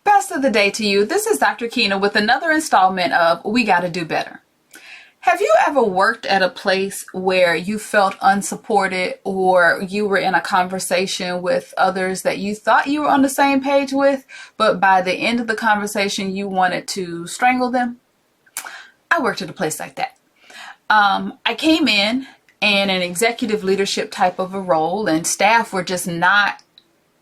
Best of the day to you. This is Dr. Keena with another installment of We Gotta Do Better. Have you ever worked at a place where you felt unsupported, or you were in a conversation with others that you thought you were on the same page with, but by the end of the conversation you wanted to strangle them? I worked at a place like that. I came in an executive leadership type of a role, and staff were just not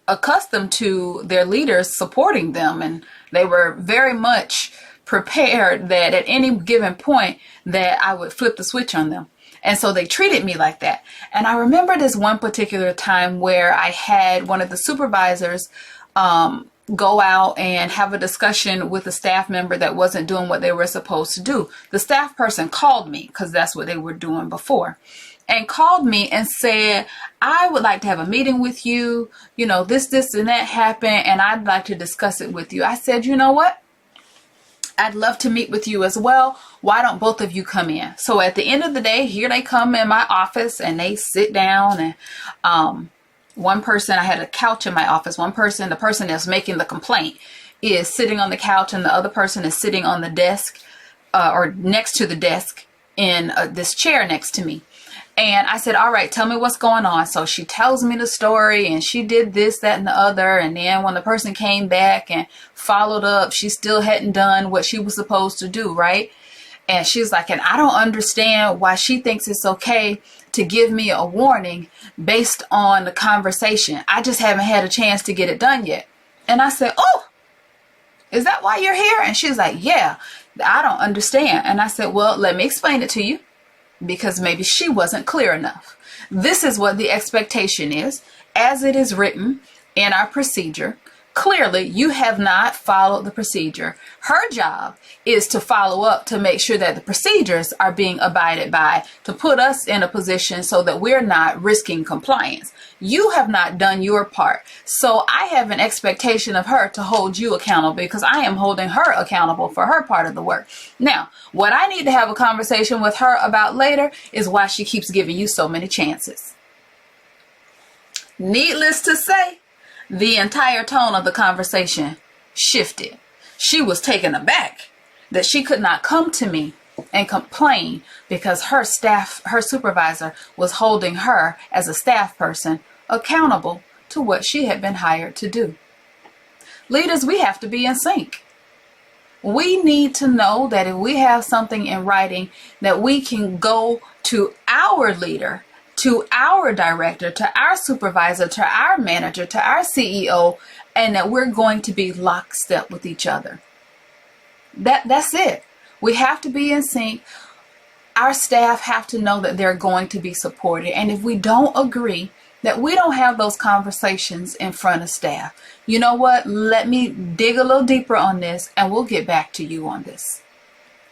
accustomed to their leaders supporting them, and they were very much prepared that at any given point that I would flip the switch on them. And so they treated me like that. And I remember this one particular time where I had one of the supervisors go out and have a discussion with a staff member that wasn't doing what they were supposed to do. The staff person called me, because that's what they were doing before, and called me and said, I would like to have a meeting with you. You know, this, and that happened, and I'd like to discuss it with you. I said, you know what? I'd love to meet with you as well. Why don't both of you come in? So at the end of the day, here they come in my office and they sit down, and one person, I had a couch in my office. One person, the person that's making the complaint, is sitting on the couch, and the other person is sitting on the desk or next to the desk in this chair next to me. And I said, all right, tell me what's going on. So she tells me the story, and she did this, that, and the other. And then when the person came back and followed up, she still hadn't done what she was supposed to do, right? And she's like, and I don't understand why she thinks it's okay to give me a warning based on the conversation. I just haven't had a chance to get it done yet. And I said, oh, is that why you're here? And she's like, yeah, I don't understand. And I said, well, let me explain it to you, because maybe she wasn't clear enough. This is what the expectation is, as it is written in our procedure. Clearly, you have not followed the procedure. Her job is to follow up to make sure that the procedures are being abided by, to put us in a position so that we're not risking compliance. You have not done your part. So I have an expectation of her to hold you accountable, because I am holding her accountable for her part of the work. Now, what I need to have a conversation with her about later is why she keeps giving you so many chances. Needless to say, the entire tone of the conversation shifted. She was taken aback that she could not come to me and complain because her supervisor was holding her as a staff person accountable to what she had been hired to do. Leaders, we have to be in sync. We need to know that if we have something in writing, that we can go to our leader, to our director, to our supervisor, to our manager, to our CEO, and that we're going to be lockstep with each other. That's it. We have to be in sync. Our staff have to know that they're going to be supported. And if we don't agree, that we don't have those conversations in front of staff. You know what? Let me dig a little deeper on this, and we'll get back to you on this.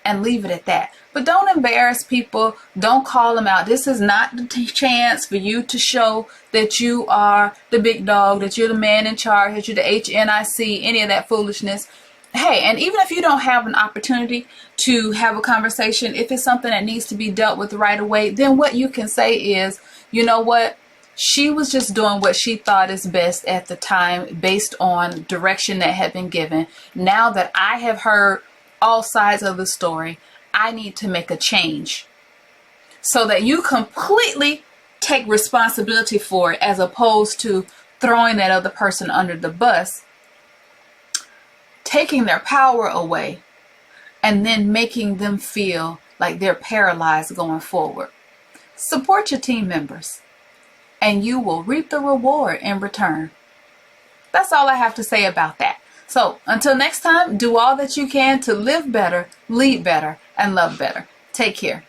And leave it at that. But don't embarrass people. Don't call them out. This is not the chance for you to show that you are the big dog, that you're the man in charge, that you're the HNIC, any of that foolishness. Hey, and even if you don't have an opportunity to have a conversation, if it's something that needs to be dealt with right away, then what you can say is, you know what? She was just doing what she thought is best at the time based on direction that had been given. Now that I have heard all sides of the story, I need to make a change so that you completely take responsibility for it, as opposed to throwing that other person under the bus, taking their power away, and then making them feel like they're paralyzed going forward. Support your team members, and you will reap the reward in return. That's all I have to say about that. So until next time, do all that you can to live better, lead better, and love better. Take care.